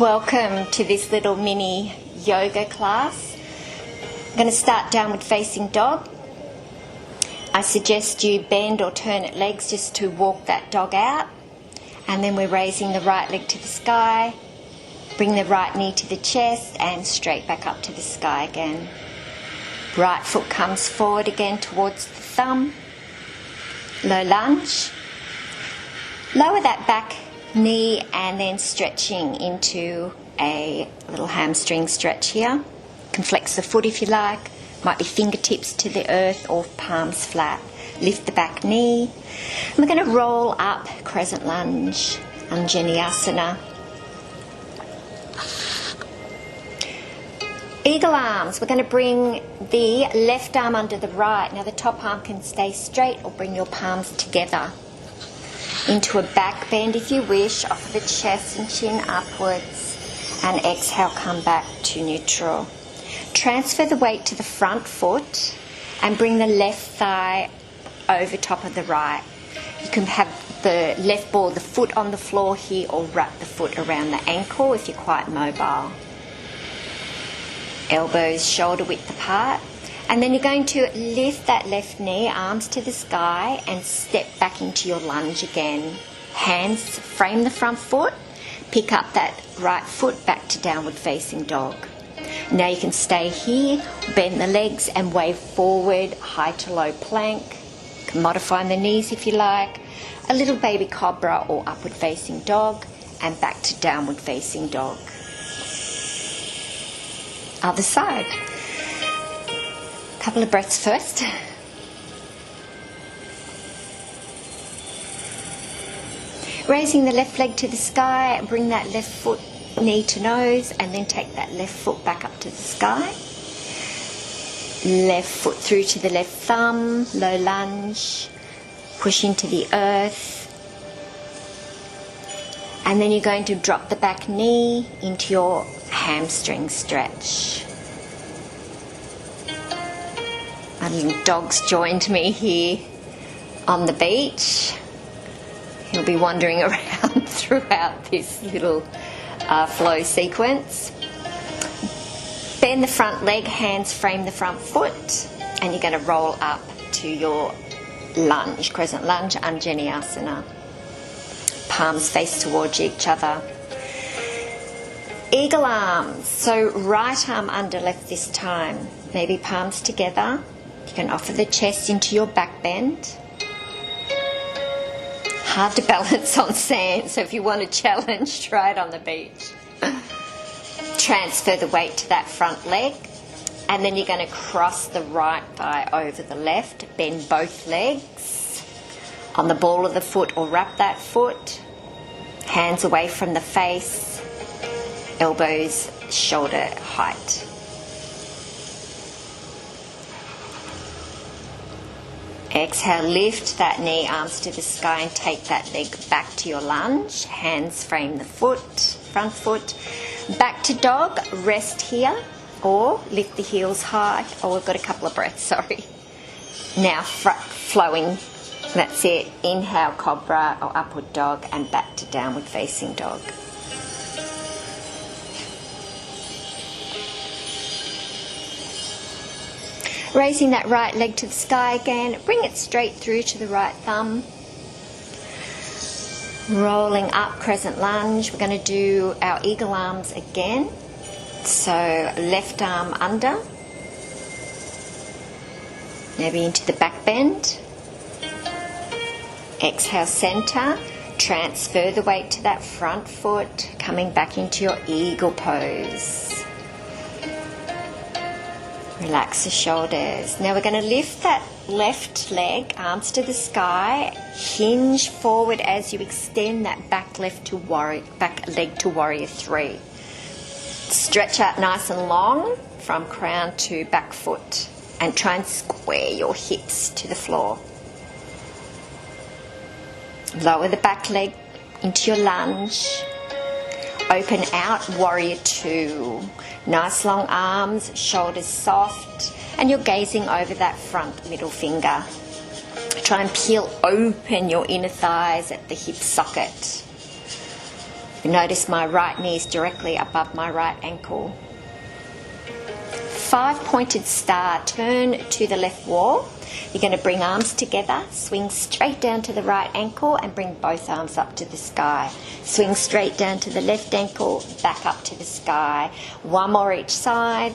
Welcome to this little mini yoga class. I'm going to start downward facing dog. I suggest you bend or turn at legs just to walk that dog out. And then we're raising the right leg to the sky. Bring the right knee to the chest and straight back up to the sky again. Right foot comes forward again towards the thumb. Low lunge. Lower that back knee and then stretching into a little hamstring stretch here. You can flex the foot if you like. Might be fingertips to the earth or palms flat. Lift the back knee. And we're going to roll up, crescent lunge, Vinyasa. Eagle arms. We're going to bring the left arm under the right. Now the top arm can stay straight or bring your palms together. Into a back bend if you wish, offer the chest and chin upwards, and exhale, come back to neutral. Transfer the weight to the front foot and bring the left thigh over top of the right. You can have the left ball, the foot on the floor here, or wrap the foot around the ankle if you're quite mobile. Elbows shoulder width apart. And then you're going to lift that left knee, arms to the sky, and step back into your lunge again. Hands frame the front foot, pick up that right foot back to downward facing dog. Now you can stay here, bend the legs and wave forward, high to low plank. You can modify the knees if you like. A little baby cobra or upward facing dog, and back to downward facing dog. Other side. Couple of breaths first. Raising the left leg to the sky, bring that left foot knee to nose, and then take that left foot back up to the sky. Left foot through to the left thumb, low lunge, push into the earth. And then you're going to drop the back knee into your hamstring stretch. My little dog's joined me here on the beach. He'll be wandering around throughout this little flow sequence. Bend the front leg, hands frame the front foot, and you're going to roll up to your lunge, crescent lunge, Vinyasa. Palms face towards each other. Eagle arms, so right arm under left this time, maybe palms together. You can offer the chest into your back bend. Hard to balance on sand, so if you want a challenge, try it on the beach. Transfer the weight to that front leg, and then you're going to cross the right thigh over the left, bend both legs on the ball of the foot or wrap that foot. Hands away from the face, elbows shoulder height. Exhale, lift that knee, arms to the sky, and take that leg back to your lunge. Hands frame the foot, front foot. Back to dog, rest here, or lift the heels high. Oh, we've got a couple of breaths, sorry. Now flowing, that's it. Inhale, cobra or upward dog, and back to downward facing dog. Raising that right leg to the sky again, bring it straight through to the right thumb. Rolling up, crescent lunge. We're going to do our eagle arms again. So left arm under, maybe into the back bend. Exhale, center. Transfer the weight to that front foot, coming back into your eagle pose. Relax the shoulders. Now we're going to lift that left leg, arms to the sky, hinge forward as you extend that back leg to warrior three. Stretch out nice and long from crown to back foot, and try and square your hips to the floor. Lower the back leg into your lunge. Open out, warrior two. Nice long arms, shoulders soft, and you're gazing over that front middle finger. Try and peel open your inner thighs at the hip socket. Notice my right knee is directly above my right ankle. 5-pointed star, turn to the left wall. You're going to bring arms together, swing straight down to the right ankle and bring both arms up to the sky. Swing straight down to the left ankle, back up to the sky. One more each side.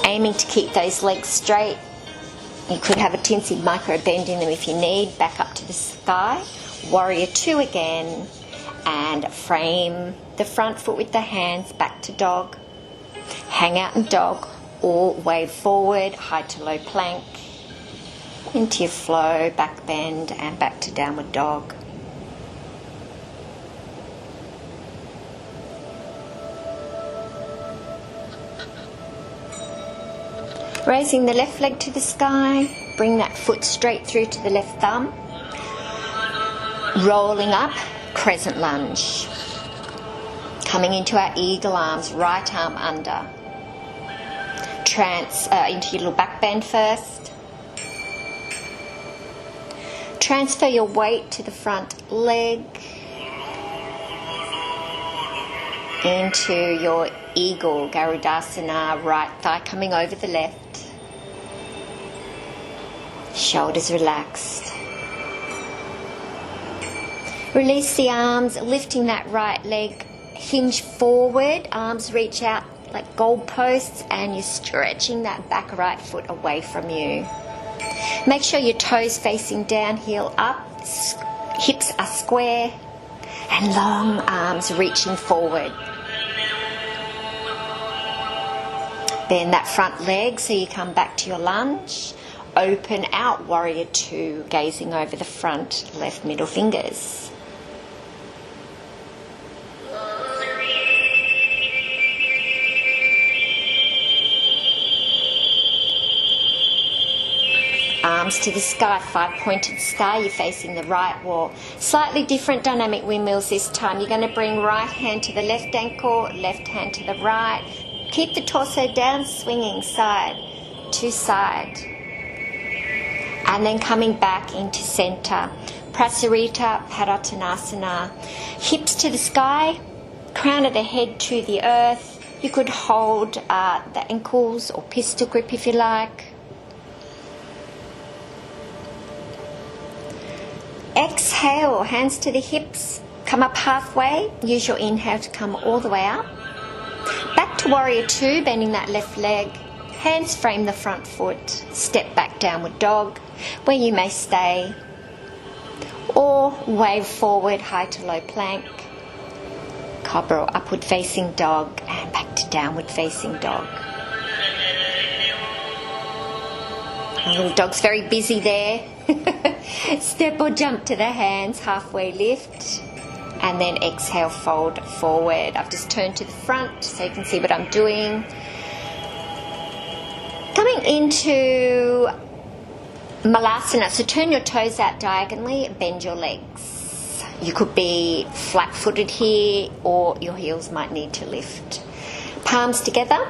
Aiming to keep those legs straight. You could have a teensy micro bend in them if you need. Back up to the sky. Warrior 2 again. And frame the front foot with the hands back to dog. Hang out in dog or wave forward, high to low plank. Into your flow, back bend and back to downward dog. Raising the left leg to the sky, bring that foot straight through to the left thumb. Rolling up, crescent lunge. Coming into our eagle arms, right arm under. Into your little back bend first. Transfer your weight to the front leg. Into your eagle, Garudasana, right thigh coming over the left. Shoulders relaxed. Release the arms, lifting that right leg, hinge forward, arms reach out like goalposts, and you're stretching that back right foot away from you. Make sure your toes facing down, heel up, hips are square, and long arms reaching forward. Bend that front leg so you come back to your lunge. Open out, warrior 2, gazing over the front, left middle fingers. Arms to the sky, 5-pointed star, you're facing the right wall. Slightly different dynamic windmills this time. You're going to bring right hand to the left ankle, left hand to the right. Keep the torso down, swinging side to side. And then coming back into center. Prasarita Padottanasana. Hips to the sky, crown of the head to the earth. You could hold the ankles or pistol grip if you like. Exhale, hands to the hips, come up halfway. Use your inhale to come all the way up. Back to warrior 2, bending that left leg. Hands frame the front foot. Step back, downward dog, where you may stay. Or wave forward, high to low plank. Cobra or upward facing dog, and back to downward facing dog. Our little dog's very busy there. Step or jump to the hands, halfway lift, and then exhale, fold forward. I've just turned to the front so you can see what I'm doing. Coming into Malasana, so turn your toes out diagonally, bend your legs. You could be flat-footed here, or your heels might need to lift. Palms together,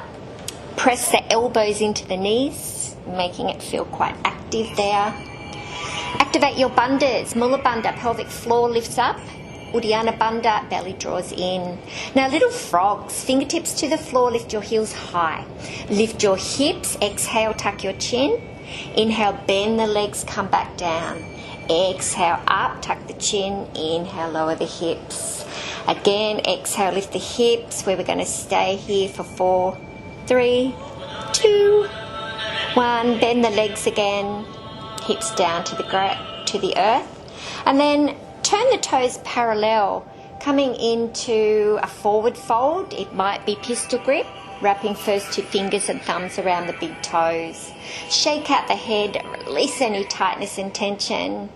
press the elbows into the knees, making it feel quite active there. Activate your bandhas. Mula bandha, pelvic floor lifts up. Uddiyana bandha, belly draws in. Now little frogs, fingertips to the floor, lift your heels high. Lift your hips, exhale, tuck your chin. Inhale, bend the legs, come back down. Exhale, up, tuck the chin. Inhale, lower the hips. Again, exhale, lift the hips, where we're going to stay here for 4, 3, 2, 1. Bend the legs again. Hips down to the earth, and then turn the toes parallel, coming into a forward fold. It might be pistol grip, wrapping first 2 fingers and thumbs around the big toes. Shake out the head, release any tightness and tension,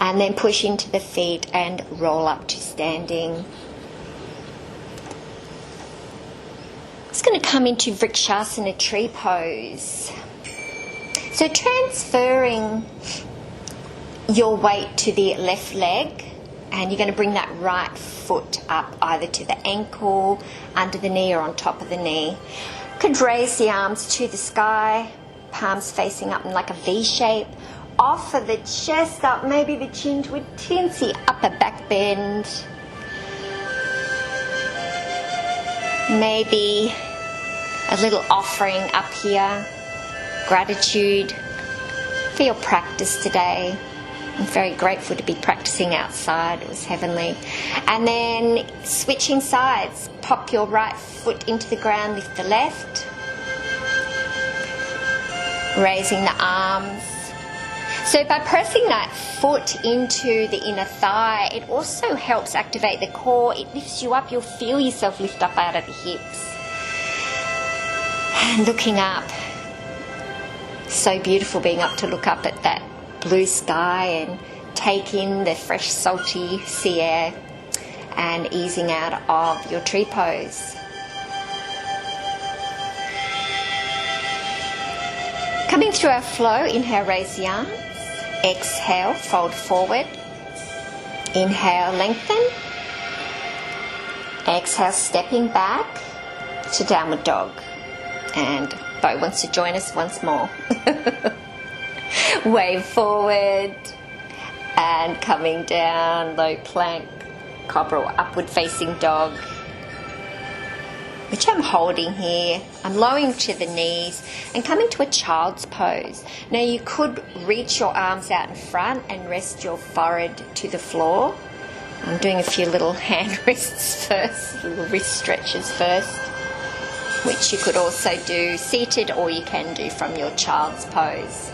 and then push into the feet and roll up to standing. It's going to come into Vrikshasana, tree pose. So transferring your weight to the left leg, and you're going to bring that right foot up either to the ankle, under the knee, or on top of the knee. You could raise the arms to the sky, palms facing up in like a V shape. offer the chest up, maybe the chin to a teensy upper back bend. Maybe a little offering up here, gratitude for your practice today. I'm very grateful to be practicing outside. It was heavenly. And then switching sides. Pop your right foot into the ground, lift the left. Raising the arms. So by pressing that foot into the inner thigh, it also helps activate the core. It lifts you up. You'll feel yourself lift up out of the hips. And looking up. So beautiful being up to look up at that blue sky and take in the fresh salty sea air and easing out of your tree pose. Coming through our flow, inhale, raise the arms. Exhale, fold forward. Inhale, lengthen. Exhale, stepping back to downward dog. And Beau wants to join us once more. Wave forward and coming down, low plank, cobra or upward facing dog, which I'm holding here. I'm lowering to the knees and coming to a child's pose. Now you could reach your arms out in front and rest your forehead to the floor. I'm doing a few little hand rests first, little wrist stretches first, which you could also do seated or you can do from your child's pose.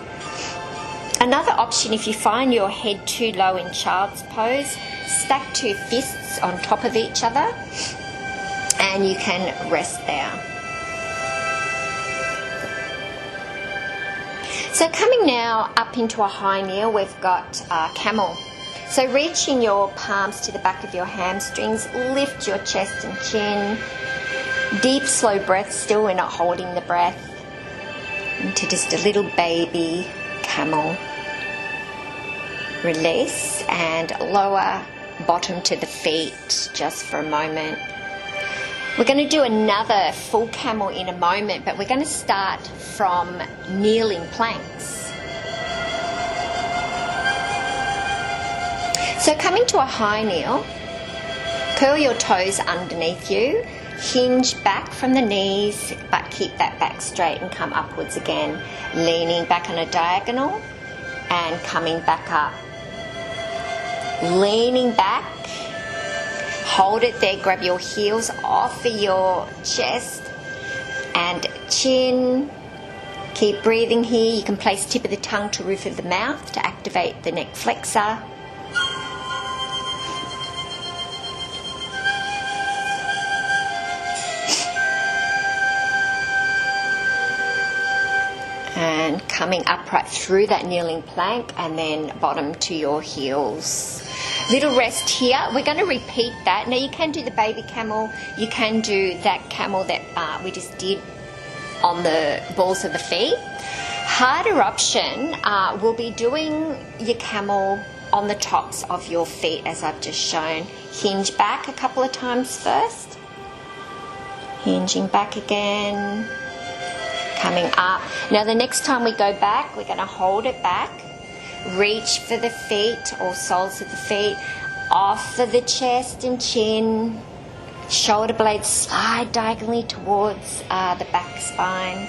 Another option, if you find your head too low in child's pose, stack two fists on top of each other and you can rest there. So coming now up into a high kneel, we've got camel. So reaching your palms to the back of your hamstrings, lift your chest and chin. Deep, slow breath, still we're not holding the breath. Into just a little baby camel. Release and lower bottom to the feet just for a moment. We're going to do another full camel in a moment, but we're going to start from kneeling planks. So coming to a high kneel, curl your toes underneath you, hinge back from the knees, but keep that back straight and come upwards again, leaning back on a diagonal and coming back up. Leaning back, hold it there, grab your heels off of your chest and chin. Keep breathing here. You can place tip of the tongue to roof of the mouth to activate the neck flexor. And coming upright through that kneeling plank and then bottom to your heels. Little rest here. We're going to repeat that. Now you can do the baby camel. You can do that camel that we just did on the balls of the feet. Harder option will be doing your camel on the tops of your feet as I've just shown. Hinge back a couple of times first. Hinging back again. Coming up. Now the next time we go back, we're going to hold it back. Reach for the feet or soles of the feet. Off of the chest and chin. Shoulder blades slide diagonally towards the back spine.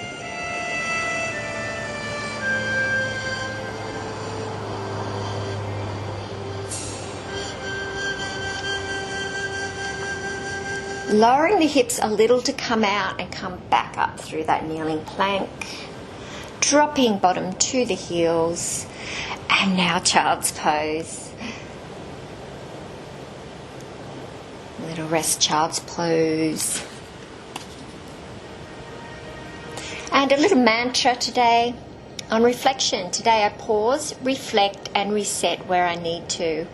Lowering the hips a little to come out and come back up through that kneeling plank. Dropping bottom to the heels. And now child's pose. Little rest, child's pose. And a little mantra today on reflection. Today I pause, reflect and reset where I need to.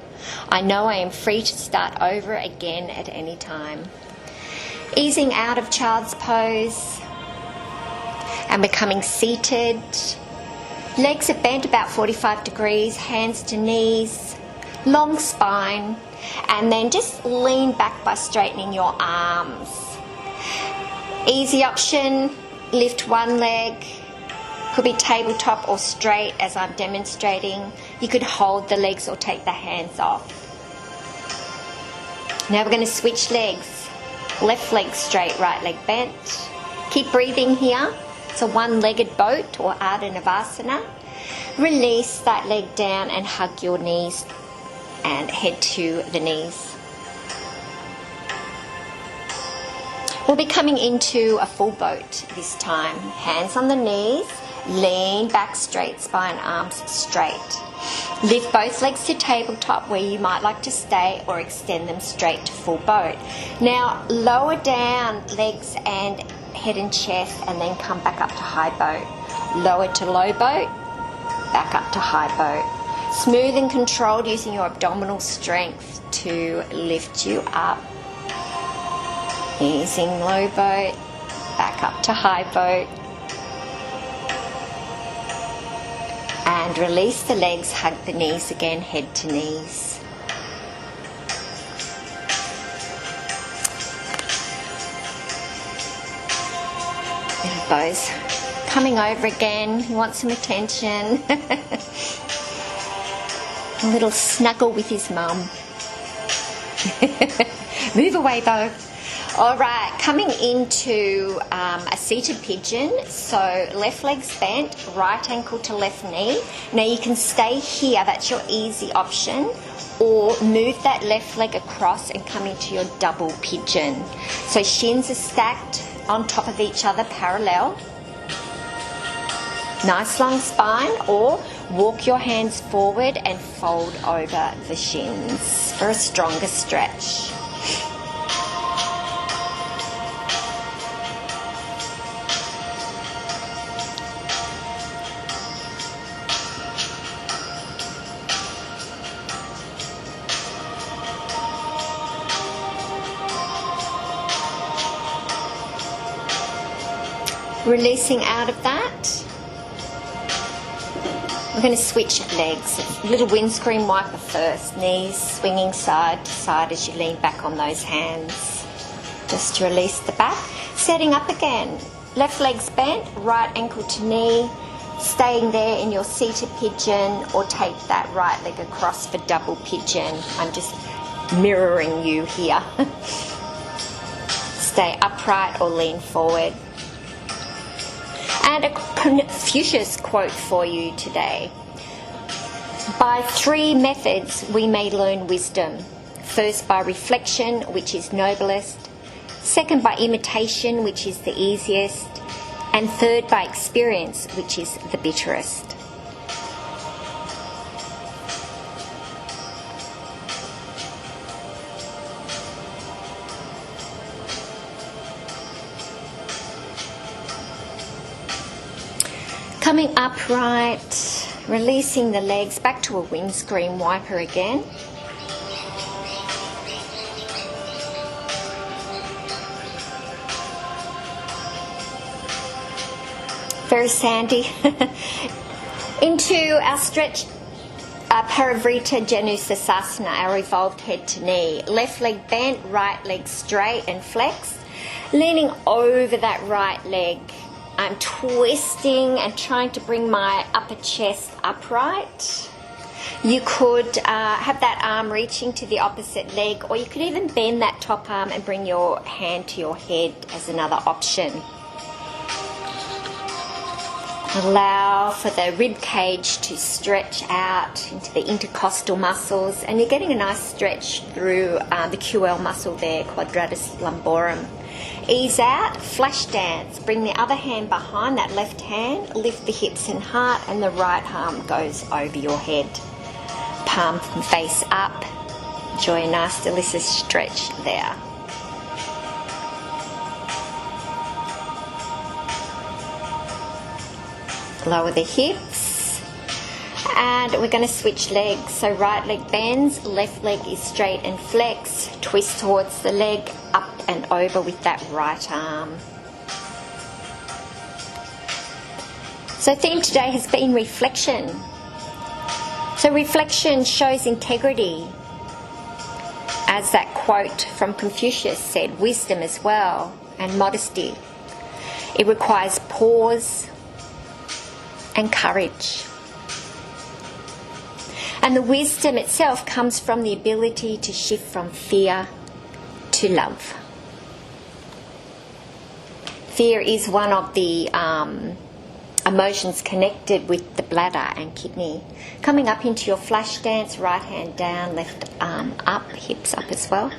I know I am free to start over again at any time. Easing out of child's pose and becoming seated. Legs are bent about 45 degrees, hands to knees, long spine, and then just lean back by straightening your arms. Easy option, lift one leg, Could be tabletop or straight as I'm demonstrating. You could hold the legs or take the hands off. Now we're going to switch legs. Left leg straight, right leg bent. Keep breathing here. It's a one-legged boat or Adho Navasana. Release that leg down and hug your knees and head to the knees. We'll be coming into a full boat this time. Hands on the knees, lean back straight, spine, arms straight. Lift both legs to tabletop where you might like to stay, or extend them straight to full boat. Now lower down legs and head and chest, and then come back up to high boat. Lower to low boat, back up to high boat. Smooth and controlled, using your abdominal strength to lift you up. Easing low boat, back up to high boat. And release the legs, hug the knees again, head to knees. Little Beau's coming over again. He wants some attention. A little snuggle with his mum. Move away, Beau. All right, coming into a seated pigeon. So left leg's bent, right ankle to left knee. Now you can stay here, that's your easy option, or move that left leg across and come into your double pigeon. So shins are stacked on top of each other, parallel. Nice long spine, or walk your hands forward and fold over the shins for a stronger stretch. Releasing out of that, we're going to switch legs. A little windscreen wiper first. Knees swinging side to side as you lean back on those hands. Just to release the back. Setting up again. Left leg's bent, right ankle to knee. Staying there in your seated pigeon, or take that right leg across for double pigeon. I'm just mirroring you here. Stay upright or lean forward. And a Confucius quote for you today. By 3 methods we may learn wisdom. First, by reflection, which is noblest. Second, by imitation, which is the easiest. And third, by experience, which is the bitterest. Coming upright, releasing the legs, back to a windscreen wiper again. Very sandy. Into our stretch, Vrikshasana, our evolved head to knee. Left leg bent, right leg straight and flexed. Leaning over that right leg. I'm twisting and trying to bring my upper chest upright. You could have that arm reaching to the opposite leg, or you could even bend that top arm and bring your hand to your head as another option. Allow for the rib cage to stretch out into the intercostal muscles, and you're getting a nice stretch through the QL muscle there, quadratus lumborum. Ease out, flash dance. Bring the other hand behind that left hand, lift the hips and heart, and the right arm goes over your head. Palm face up. Enjoy a nice delicious stretch there. Lower the hips, and we're going to switch legs. So right leg bends, left leg is straight and flexed. Twist towards the leg, up and over with that right arm. So theme today has been reflection. So reflection shows integrity. As that quote from Confucius said, wisdom as well, and modesty. It requires pause, and courage. And the wisdom itself comes from the ability to shift from fear to love. Fear is one of the emotions connected with the bladder and kidney. Coming up into your flash dance, right hand down, left arm up, hips up as well.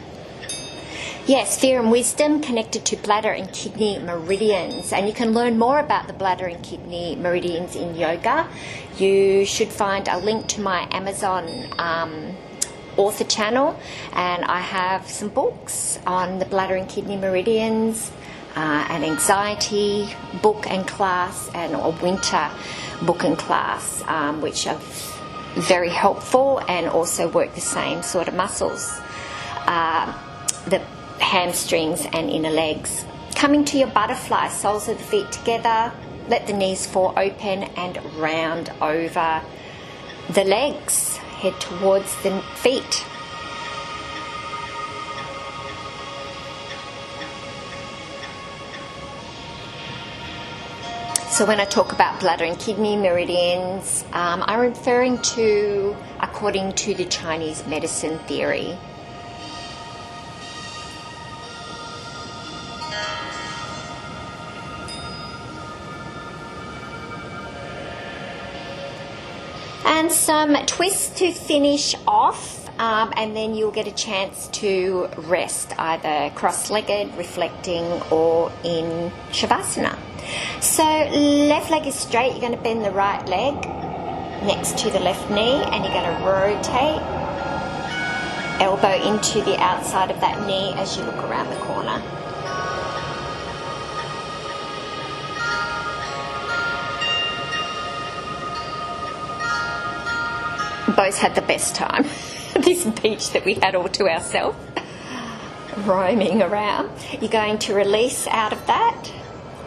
Yes, fear and wisdom connected to bladder and kidney meridians. And you can learn more about the bladder and kidney meridians in yoga. You should find a link to my Amazon author channel, and I have some books on the bladder and kidney meridians, an anxiety book and class, and a winter book and class, which are very helpful and also work the same sort of muscles. The hamstrings and inner legs. Coming to your butterfly, soles of the feet together, let the knees fall open and round over the legs, head towards the feet. So when I talk about bladder and kidney meridians, I'm referring to according to the Chinese medicine theory. And some twists to finish off, and then you'll get a chance to rest, either cross-legged, reflecting, or in Shavasana. So left leg is straight, you're going to bend the right leg next to the left knee, and you're going to rotate, elbow into the outside of that knee as you look around the corner. Both had the best time. This beach that we had all to ourselves, roaming around. You're going to release out of that,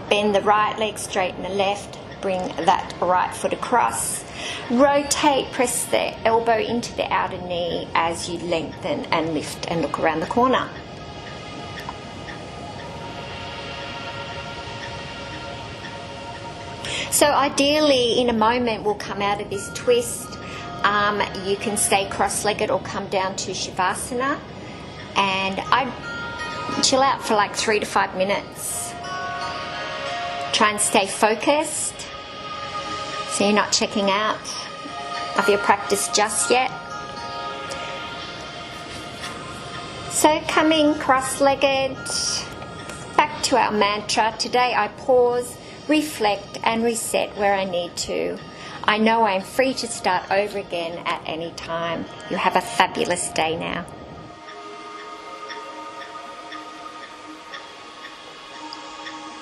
bend the right leg, straighten the left, bring that right foot across, rotate, press the elbow into the outer knee as you lengthen and lift and look around the corner. So ideally, in a moment, we'll come out of this twist. You can stay cross-legged or come down to Shavasana, and I chill out for like 3 to 5 minutes. Try and stay focused so you're not checking out of your practice just yet. So coming cross-legged, back to our mantra. Today I pause, reflect and reset where I need to. I know I'm free to start over again at any time. You have a fabulous day now.